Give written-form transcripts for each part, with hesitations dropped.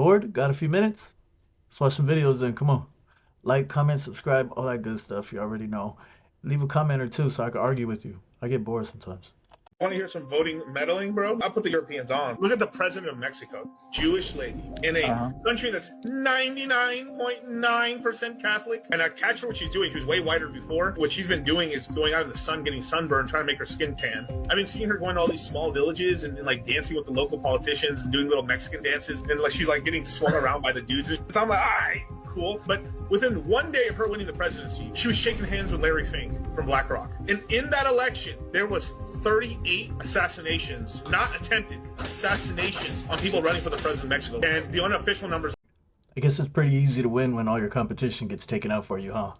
Bored? Got a few minutes? Let's watch some videos then. Come on. Like, comment, subscribe, all that good stuff you already know. Leave a comment or two so I can argue with you. I get bored sometimes. Want to hear some voting meddling, bro? I'll put the Europeans on. Look at the president of Mexico, Jewish lady, in a country that's 99.9% Catholic. And I catch her what she's doing. She was way whiter before. What she's been doing is going out in the sun, getting sunburned, trying to make her skin tan. I've been seeing her going to all these small villages and like dancing with the local politicians, doing little Mexican dances, and like she's like getting swung around by the dudes. So I'm like, all right, cool. But within one day of her winning the presidency, she was shaking hands with Larry Fink from BlackRock. And in that election, there was 38 assassinations, not attempted, assassinations on people running for the president of Mexico. And the unofficial numbers. I guess it's pretty easy to win when all your competition gets taken out for you, huh?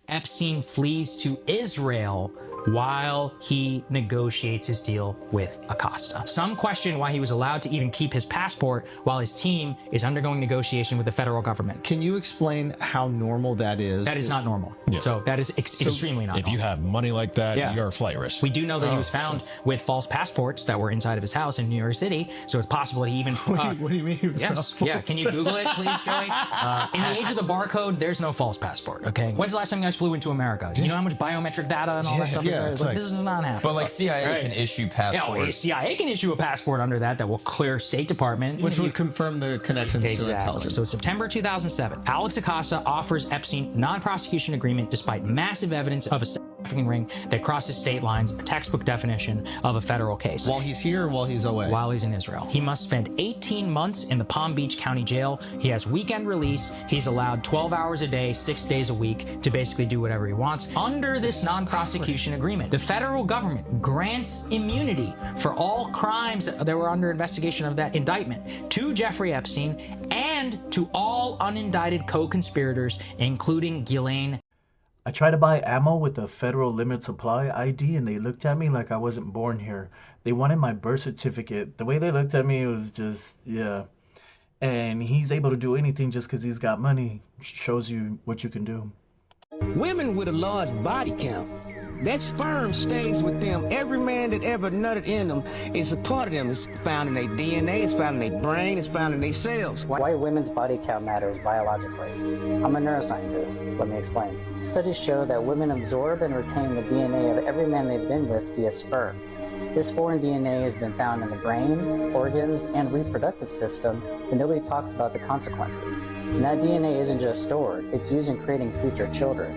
Epstein flees to Israel while he negotiates his deal with Acosta. Some question why he was allowed to even keep his passport while his team is undergoing negotiation with the federal government. Can you explain how normal that is? That is not normal. Yeah. So that is extremely not normal. If you have money like that, you're a flight risk. We do know that he was found with false passports that were inside of his house in New York City, so it's possible that he even... what do you mean? Yes, yeah. Can you Google it, please, Joey? In the age of the barcode, there's no false passport, okay? When's the last time you guys flew into America? Do you know how much biometric data and all that stuff is there? Like, this is not happening. But like CIA can issue passports. Yeah, CIA can issue a passport under that will clear State Department. Which would confirm the connections to intelligence. So September 2007, Alex Acosta offers Epstein non-prosecution agreement despite massive evidence of a trafficking ring that crosses state lines, a textbook definition of a federal case. While he's here or while he's away? While he's in Israel. He must spend 18 months in the Palm Beach County Jail. He has weekend release. He's allowed 12 hours a day, 6 days a week to basically do whatever he wants. Under this non-prosecution agreement, the federal government grants immunity for all crimes that were under investigation of that indictment to Jeffrey Epstein and to all unindicted co-conspirators, including Ghislaine. I tried to buy ammo with the Federal Limit Supply ID and they looked at me like I wasn't born here. They wanted my birth certificate. The way they looked at me, it was just, yeah. And he's able to do anything just because he's got money. Shows you what you can do. Women with a large body count, that sperm stays with them. Every man that ever nutted in them is a part of them. It's found in their DNA, it's found in their brain, it's found in their cells. Why women's body count matters biologically. I'm a neuroscientist. Let me explain. Studies show that women absorb and retain the DNA of every man they've been with via sperm. This foreign DNA has been found in the brain, organs, and reproductive system, but nobody talks about the consequences. And that DNA isn't just stored, it's used in creating future children.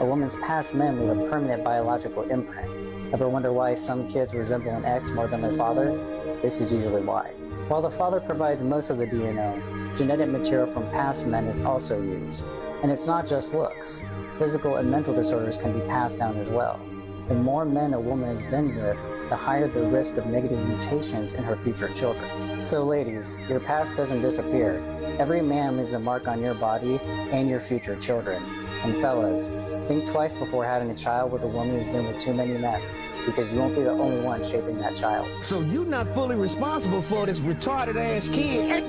A woman's past men leave a permanent biological imprint. Ever wonder why some kids resemble an ex more than their father? This is usually why. While the father provides most of the DNA, genetic material from past men is also used. And it's not just looks. Physical and mental disorders can be passed down as well. The more men a woman has been with, the higher the risk of negative mutations in her future children. So ladies, your past doesn't disappear. Every man leaves a mark on your body and your future children. And fellas, think twice before having a child with a woman who's been with too many men, because you won't be the only one shaping that child. So you're not fully responsible for this retarded ass kid,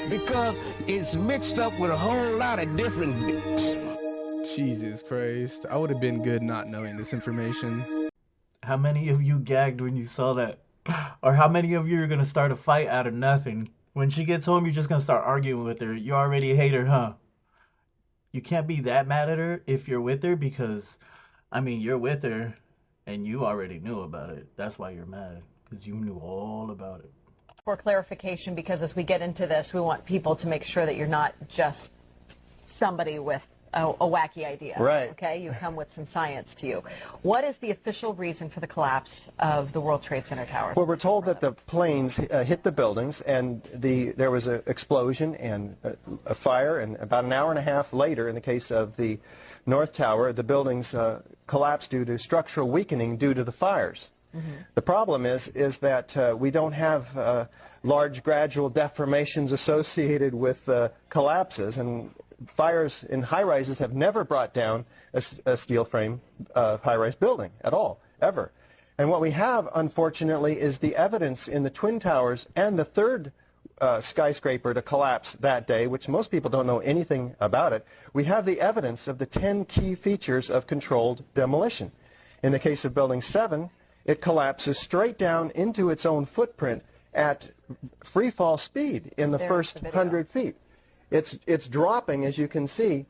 because it's mixed up with a whole lot of different dicks. Jesus Christ. I would have been good not knowing this information. How many of you gagged when you saw that? Or how many of you are going to start a fight out of nothing? When she gets home, you're just going to start arguing with her. You already hate her, huh? You can't be that mad at her if you're with her because, I mean, you're with her and you already knew about it. That's why you're mad, because you knew all about it. For clarification, because as we get into this, we want people to make sure that you're not just somebody with a wacky idea. Right. Okay, you come with some science to you. What is the official reason for the collapse of the World Trade Center towers? Well, we're told that the planes hit the buildings and there was an explosion and a fire, and about an hour and a half later, in the case of the North Tower, the buildings collapsed due to structural weakening due to the fires. The problem is that we don't have large gradual deformations associated with collapses, and fires in high-rises have never brought down a steel frame high-rise building at all, ever. And what we have, unfortunately, is the evidence in the Twin Towers and the third skyscraper to collapse that day, which most people don't know anything about it. We have the evidence of the 10 key features of controlled demolition. In the case of Building 7, it collapses straight down into its own footprint at free fall speed in the first 100 feet. It's dropping, as you can see,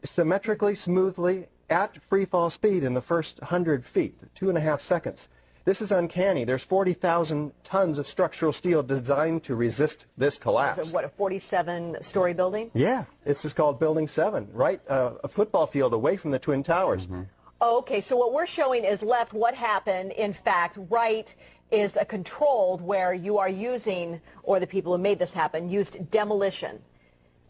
symmetrically, smoothly, at free fall speed in the first 100 feet, 2.5 seconds. This is uncanny. There's 40,000 tons of structural steel designed to resist this collapse. Is it, what, a 47-story building? Yeah, it's just called Building 7, right a football field away from the Twin Towers. Oh, okay, so what we're showing is left what happened. In fact, right is a controlled where you are using, or the people who made this happen, used demolition.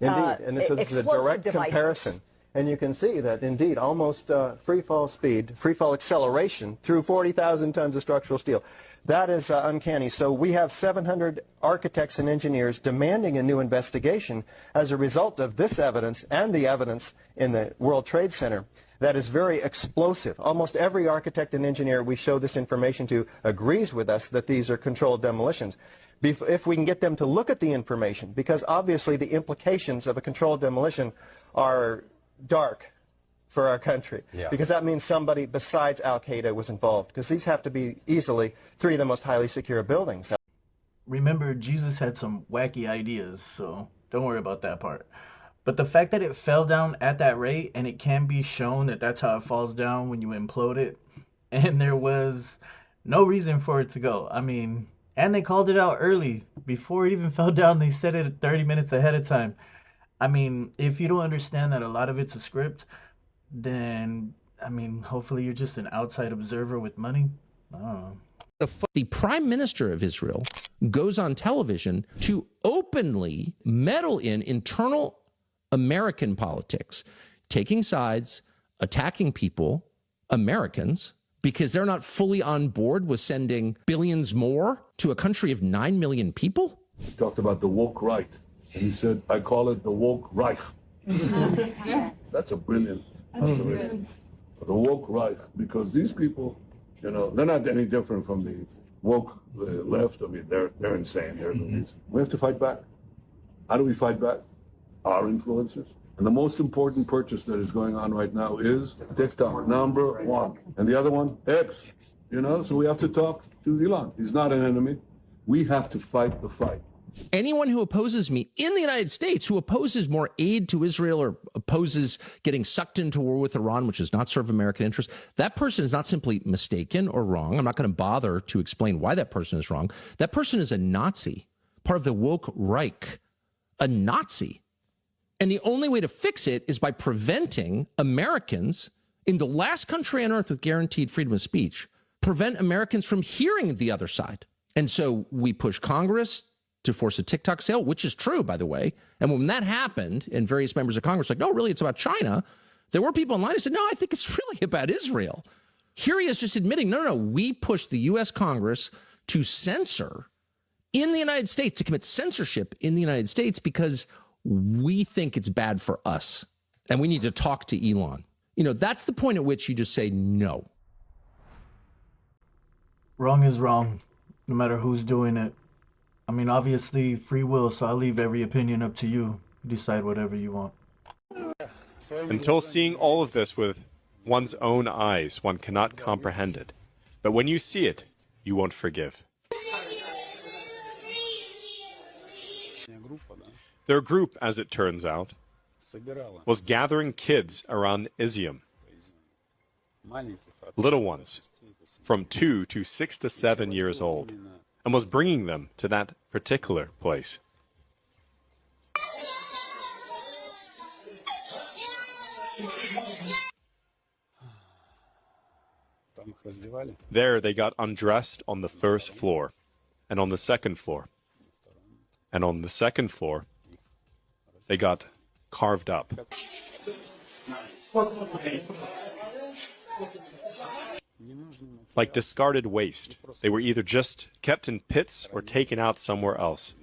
Indeed, and this is a direct comparison. And you can see that, indeed, almost free fall speed, free fall acceleration through 40,000 tons of structural steel. That is uncanny. So we have 700 architects and engineers demanding a new investigation as a result of this evidence and the evidence in the World Trade Center that is very explosive. Almost every architect and engineer we show this information to agrees with us that these are controlled demolitions. If we can get them to look at the information, because obviously the implications of a controlled demolition are dark for our country, because that means somebody besides Al-Qaeda was involved, because these have to be easily 3 of the most highly secure buildings. Remember, Jesus had some wacky ideas, so don't worry about that part. But the fact that it fell down at that rate, and it can be shown that that's how it falls down when you implode it, and there was no reason for it to go. I mean, and they called it out early. Before it even fell down, they said it 30 minutes ahead of time. I mean, if you don't understand that a lot of it's a script, then, I mean, hopefully you're just an outside observer with money. I don't know. The prime minister of Israel goes on television to openly meddle in internal American politics, taking sides, attacking people, Americans, because they're not fully on board with sending billions more to a country of 9 million people. He talked about the woke right. And he said, I call it the woke Reich. That's a brilliant observation. The woke Reich, because these people, you know, they're not any different from the woke left. I mean, they're insane. We have to fight back. How do we fight back? Our influencers. And the most important purchase that is going on right now is TikTok, #1. And the other one, X. You know, so we have to talk to Elon. He's not an enemy. We have to fight the fight. Anyone who opposes me in the United States, who opposes more aid to Israel or opposes getting sucked into war with Iran, which does not serve American interests, that person is not simply mistaken or wrong. I'm not going to bother to explain why that person is wrong. That person is a Nazi, part of the woke Reich, a Nazi. And the only way to fix it is by preventing Americans in the last country on earth with guaranteed freedom of speech, prevent Americans from hearing the other side. And so we push Congress to force a TikTok sale, which is true, by the way. And when that happened, and various members of Congress were like, no, really, it's about China, there were people online who said, no, I think it's really about Israel. Here he is just admitting, no, we pushed the U.S. Congress to censor in the United States, to commit censorship in the United States because we think it's bad for us. And we need to talk to Elon. You know, that's the point at which you just say no. Wrong is wrong, no matter who's doing it. I mean, obviously, free will, so I'll leave every opinion up to you. Decide whatever you want. Until seeing all of this with one's own eyes, one cannot comprehend it. But when you see it, you won't forgive. Their group, as it turns out, was gathering kids around Izium. Little ones, from 2 to 6 to 7 years old, and was bringing them to that particular place. There they got undressed on the first floor, and on the second floor. And on the second floor, they got carved up. Like discarded waste. They were either just kept in pits or taken out somewhere else.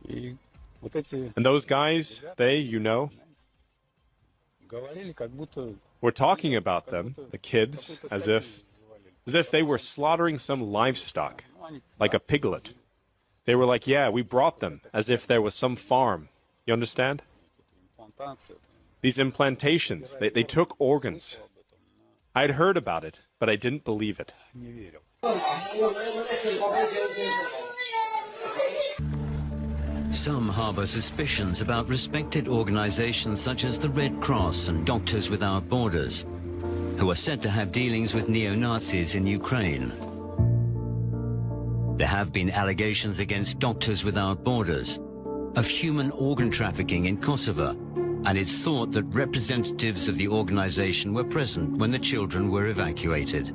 And those guys, they, you know, were talking about them, the kids, as if they were slaughtering some livestock, like a piglet. They were like, yeah, we brought them, as if there was some farm. You understand? These implantations, they took organs. I'd heard about it, but I didn't believe it. Some harbor suspicions about respected organizations such as the Red Cross and Doctors Without Borders, who are said to have dealings with neo-Nazis in Ukraine. There have been allegations against Doctors Without Borders of human organ trafficking in Kosovo, and it's thought that representatives of the organization were present when the children were evacuated.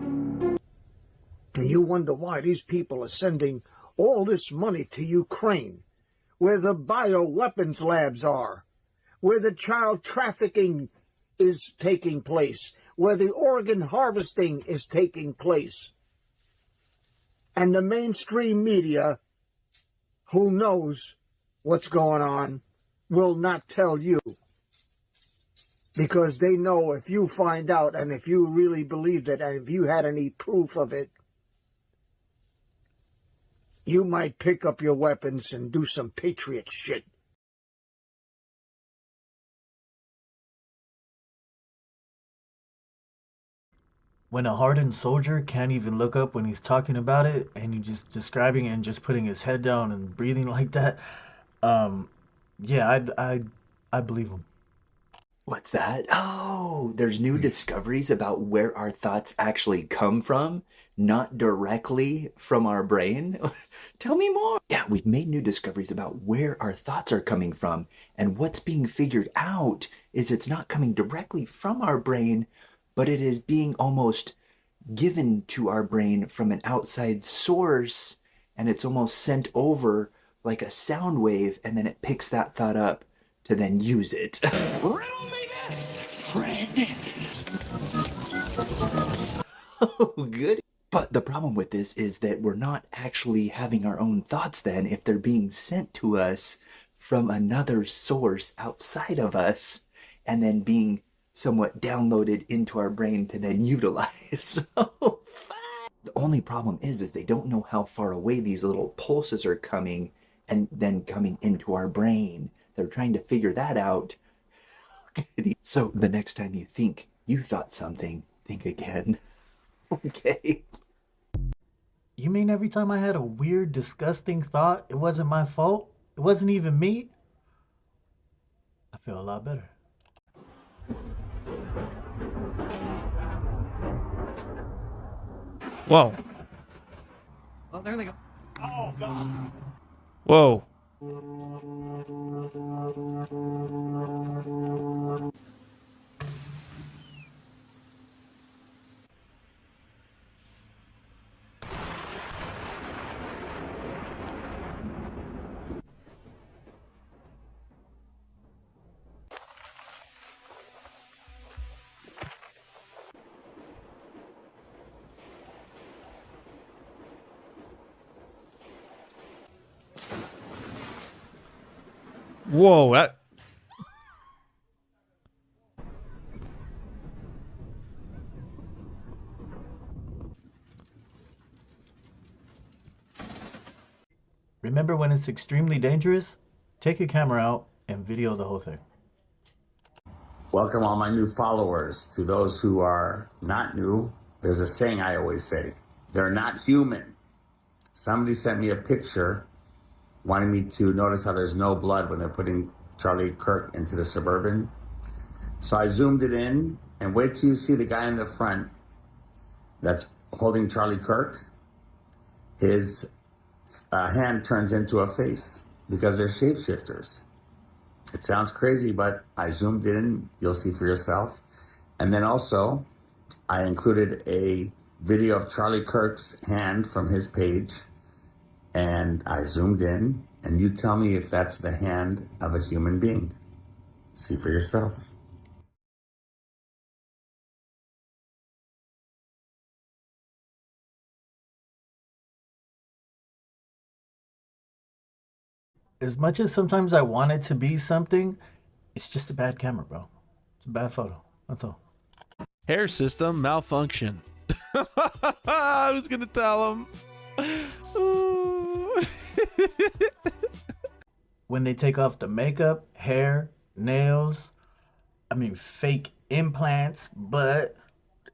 You wonder why these people are sending all this money to Ukraine, where the bioweapons labs are, where the child trafficking is taking place, where the organ harvesting is taking place. And the mainstream media, who knows what's going on, will not tell you. Because they know if you find out, and if you really believed it, and if you had any proof of it, you might pick up your weapons and do some patriot shit. When a hardened soldier can't even look up when he's talking about it, and he's just describing it and just putting his head down and breathing like that, yeah, I believe him. What's that? Oh, there's new discoveries about where our thoughts actually come from, not directly from our brain. Tell me more. Yeah, we've made new discoveries about where our thoughts are coming from, and what's being figured out is it's not coming directly from our brain, but it is being almost given to our brain from an outside source, and it's almost sent over like a sound wave, and then it picks that thought up to then use it. Riddle me this, Fred. Oh, good. But the problem with this is that we're not actually having our own thoughts then if they're being sent to us from another source outside of us and then being somewhat downloaded into our brain to then utilize. Oh, the only problem is they don't know how far away these little pulses are coming and then coming into our brain. They're trying to figure that out. So the next time you think you thought something, think again. Okay. You mean every time I had a weird, disgusting thought, it wasn't my fault? It wasn't even me? I feel a lot better. Whoa. Oh, there they go. Oh, God. Whoa. Whoa, that... Remember when it's extremely dangerous? Take your camera out and video the whole thing. Welcome all my new followers. To those who are not new, there's a saying I always say, they're not human. Somebody sent me a picture wanting me to notice how there's no blood when they're putting Charlie Kirk into the Suburban. So I zoomed it in, and wait till you see the guy in the front that's holding Charlie Kirk. His hand turns into a face because they're shapeshifters. It sounds crazy, but I zoomed in. You'll see for yourself. And then also, I included a video of Charlie Kirk's hand from his page. And I zoomed in, and you tell me if that's the hand of a human being. See for yourself. As much as sometimes I want it to be something, it's just a bad camera, bro. It's a bad photo. That's all. Hair system malfunction. I was gonna tell him. When they take off the makeup, hair, nails, I mean fake implants, but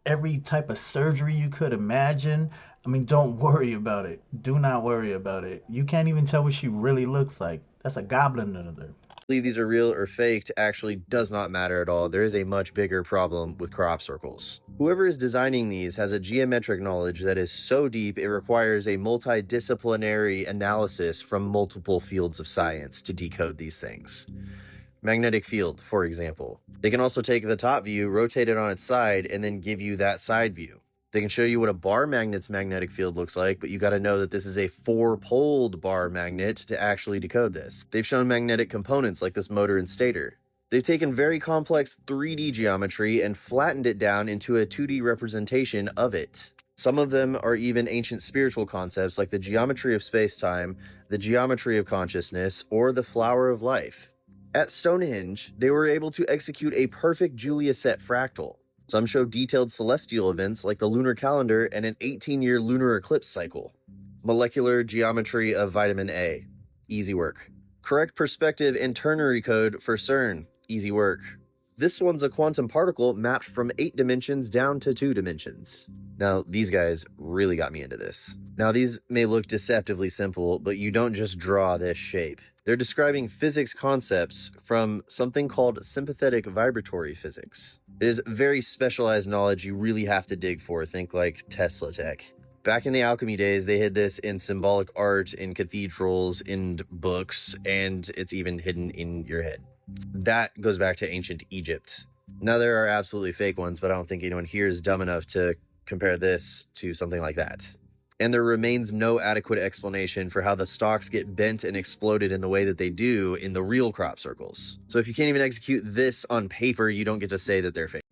every type of surgery you could imagine. I mean, don't worry about it. Do not worry about it. You can't even tell what she really looks like. That's a goblin under there. Believe these are real or faked actually does not matter at all. There is a much bigger problem with crop circles. Whoever is designing these has a geometric knowledge that is so deep it requires a multidisciplinary analysis from multiple fields of science to decode these things. Magnetic field, for example. They can also take the top view, rotate it on its side, and then give you that side view. They can show you what a bar magnet's magnetic field looks like, but you got to know that this is a 4-poled bar magnet to actually decode this. They've shown magnetic components like this motor and stator. They've taken very complex 3D geometry and flattened it down into a 2D representation of it. Some of them are even ancient spiritual concepts like the geometry of space-time, the geometry of consciousness, or the flower of life. At Stonehenge, they were able to execute a perfect Julia set fractal. Some show detailed celestial events like the lunar calendar and an 18-year lunar eclipse cycle. Molecular geometry of vitamin A. Easy work. Correct perspective and ternary code for CERN. Easy work. This one's a quantum particle mapped from 8 dimensions down to 2 dimensions. Now, these guys really got me into this. Now, these may look deceptively simple, but you don't just draw this shape. They're describing physics concepts from something called sympathetic vibratory physics. It is very specialized knowledge you really have to dig for. Think like Tesla tech. Back in the alchemy days, they hid this in symbolic art, in cathedrals, in books, and it's even hidden in your head. That goes back to ancient Egypt. Now, there are absolutely fake ones, but I don't think anyone here is dumb enough to compare this to something like that. And there remains no adequate explanation for how the stalks get bent and exploded in the way that they do in the real crop circles. So if you can't even execute this on paper, you don't get to say that they're fake.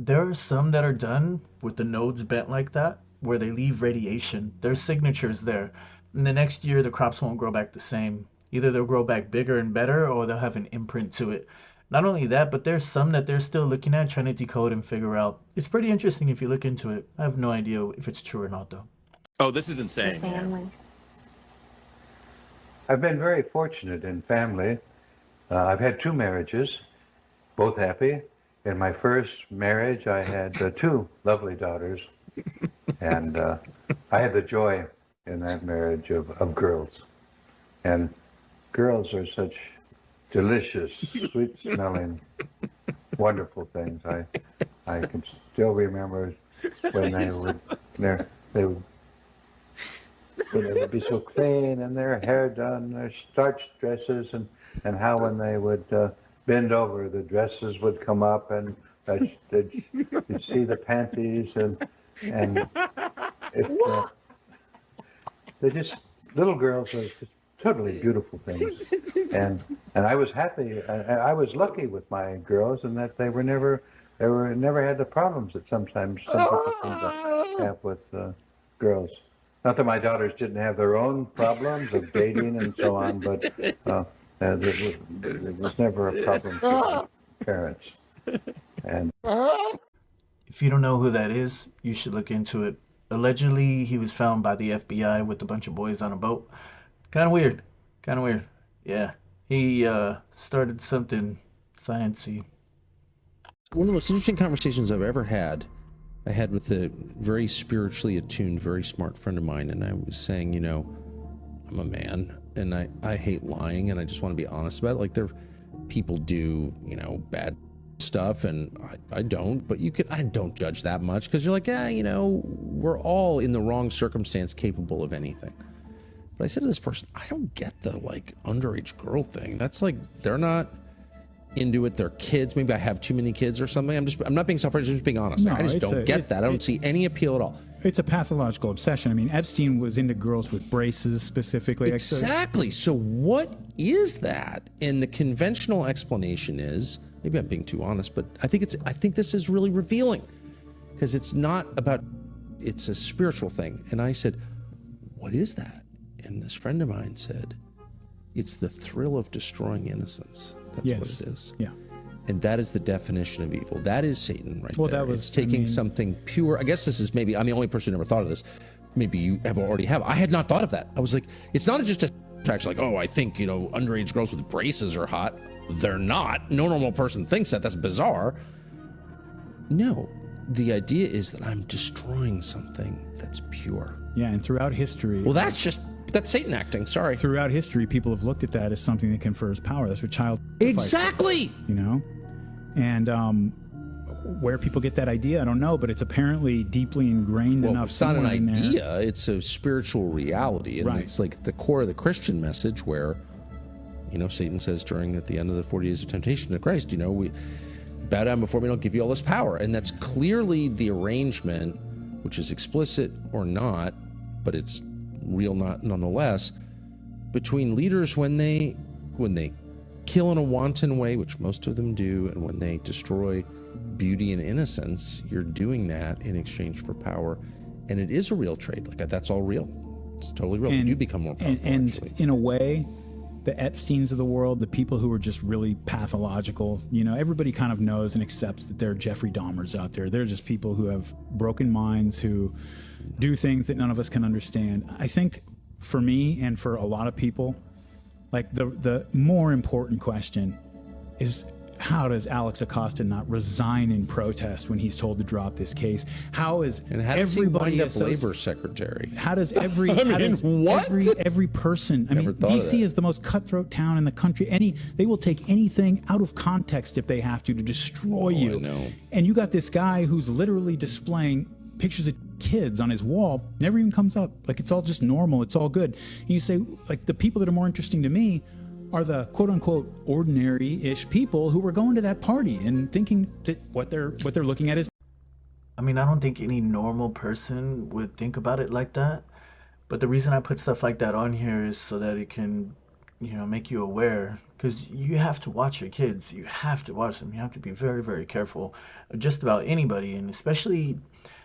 There are some that are done with the nodes bent like that, where they leave radiation. There's signatures there. And the next year, the crops won't grow back the same. Either they'll grow back bigger and better, or they'll have an imprint to it. Not only that, but there's some that they're still looking at, trying to decode and figure out. It's pretty interesting if you look into it. I have no idea if it's true or not, though. Oh, this is insane. Family. I've been very fortunate in family. I've had 2 marriages, both happy. In my first marriage, I had 2 lovely daughters, and I had the joy in that marriage of girls. And girls are such delicious, sweet-smelling, wonderful things. I can still remember when they would be so clean and their hair done, their starched dresses, and how when they would bend over, the dresses would come up and you'd see the panties and they're just, little girls are just totally beautiful things. And I was happy, I was lucky with my girls in that they never had the problems that sometimes some people seem to have with girls. Not that my daughters didn't have their own problems of dating and so on, but there was never a problem for my parents. And if you don't know who that is, you should look into it. Allegedly, he was found by the FBI with a bunch of boys on a boat. Kind of weird. Yeah, he started something sciencey. One of the most interesting conversations I've ever had, I had with a very spiritually attuned, very smart friend of mine, and I was saying, you know, I'm a man, and I hate lying, and I just want to be honest about it. Like, people do, you know, bad stuff, and I don't, but I don't judge that much, because you're like, yeah, you know, we're all in the wrong circumstance capable of anything. But I said to this person, I don't get the, like, underage girl thing. That's like, they're not into it. They're kids. Maybe I have too many kids or something. I'm not being self-righteous, I'm just being honest. No, I just don't get that. I don't see any appeal at all. It's a pathological obsession. I mean, Epstein was into girls with braces specifically. Exactly. So what is that? And the conventional explanation is, maybe I'm being too honest, but I think this is really revealing, because it's not about, it's a spiritual thing. And I said, what is that? And this friend of mine said, it's the thrill of destroying innocence. That's what it is. Yeah. And that is the definition of evil. That is Satan right there. That was, it's taking something pure. I guess this is maybe, I'm the only person who never thought of this. Maybe you already have. I had not thought of that. I was like, it's not just a like, oh, I think, you know, underage girls with braces are hot. They're not. No normal person thinks that. That's bizarre. No, the idea is that I'm destroying something that's pure. Yeah, and throughout history... Well, that's Satan acting, sorry. Throughout history, people have looked at that as something that confers power. That's what child... Exactly! You know? And where people get that idea, I don't know, but it's apparently deeply ingrained enough. It's not an idea, there. it's a spiritual reality. And it's like the core of the Christian message where, you know, Satan says at the end of the 40 days of temptation to Christ, you know, we bow down before me, don't give you all this power. And that's clearly the arrangement, which is explicit or not, but it's real nonetheless, between leaders when they kill in a wanton way, which most of them do, and when they destroy beauty and innocence, you're doing that in exchange for power. And it is a real trade. Like, that's all real. It's totally real. You do become more powerful. And in a way, the Epsteins of the world, the people who are just really pathological, you know, everybody kind of knows and accepts that there are Jeffrey Dahmers out there. They're just people who have broken minds, who do things that none of us can understand. I think for me and for a lot of people, like the more important question is, how does Alex Acosta not resign in protest when he's told to drop this case? How is everybody wind up labor secretary? How does every every person? I mean, DC is the most cutthroat town in the country. They will take anything out of context if they have to destroy you. I know. And you got this guy who's literally displaying pictures of kids on his wall, never even comes up. Like, it's all just normal. It's all good. And you say, like, the people that are more interesting to me are the quote-unquote ordinary-ish people who were going to that party and thinking that what they're looking at is... I mean, I don't think any normal person would think about it like that. But the reason I put stuff like that on here is so that it can, you know, make you aware. Because you have to watch your kids. You have to watch them. You have to be very, very careful of just about anybody. And especially,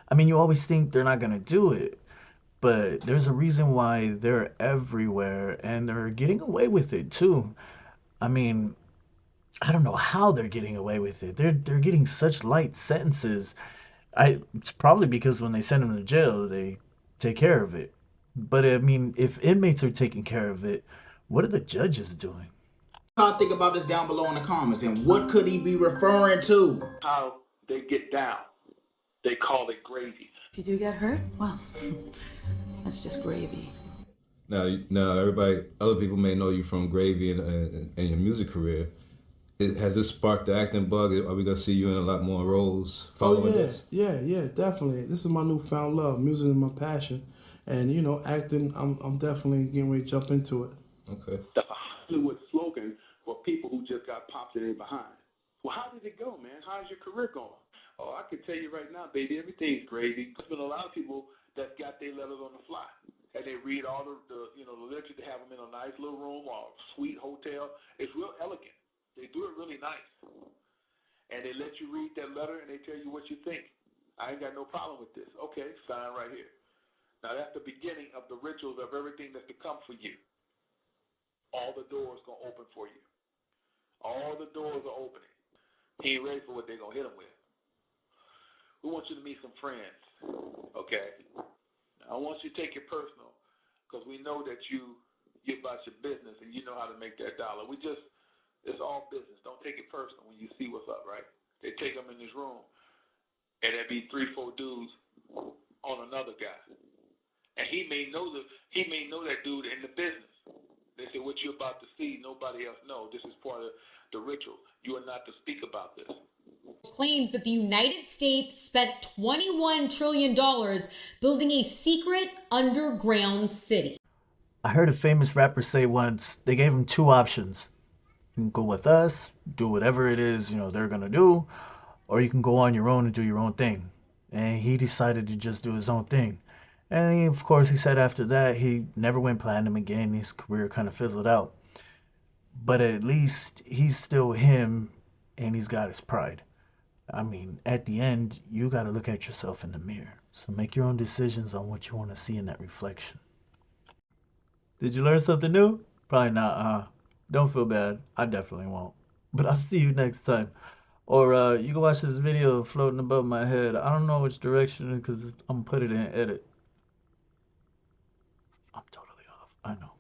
I mean, you always think they're not going to do it. But there's a reason why they're everywhere, and they're getting away with it too. I mean, I don't know how they're getting away with it. They're getting such light sentences. It's probably because when they send them to jail, they take care of it. But I mean, if inmates are taking care of it, what are the judges doing? Y'all think about this down below in the comments, and what could he be referring to? How they get down. They call it gravy. If you do get hurt, well, that's just gravy. Now, other people may know you from Gravy and your music career. Has this sparked the acting bug? Are we gonna see you in a lot more roles following this? Yeah, definitely. This is my newfound love. Music is my passion, and you know, acting. I'm definitely getting ready to jump into it. Okay. That's a Hollywood slogan for people who just got popped in behind. Well, how did it go, man? How's your career going? Oh, I can tell you right now, baby, everything's gravy. There's been a lot of people that got their letters on the fly. And they read all the literature. They have them in a nice little room or a sweet hotel. It's real elegant. They do it really nice. And they let you read that letter and they tell you what you think. I ain't got no problem with this. Okay, sign right here. Now that's the beginning of the rituals of everything that's to come for you. All the doors going to open for you. All the doors are opening. He ain't ready for what they're going to hit him with. We want you to meet some friends, okay? I want you to take it personal because we know that you're about your business and you know how to make that dollar. It's all business. Don't take it personal when you see what's up, right? They take them in this room and there'd be 3-4 dudes on another guy. And he may know that dude in the business. They say, what you're about to see, nobody else knows. This is part of the ritual. You are not to speak about this. Claims that the United States spent $21 trillion building a secret underground city. I heard a famous rapper say once, they gave him two options. You can go with us, do whatever it is, they're going to do, or you can go on your own and do your own thing. And he decided to just do his own thing. And of course, he said after that, he never went platinum again. His career kind of fizzled out. But at least he's still him, and he's got his pride. I mean, at the end, you got to look at yourself in the mirror. So make your own decisions on what you want to see in that reflection. Did you learn something new? Probably not, huh? Don't feel bad. I definitely won't. But I'll see you next time. Or you can watch this video floating above my head. I don't know which direction because I'm going to put it in edit. I'm totally off. I know.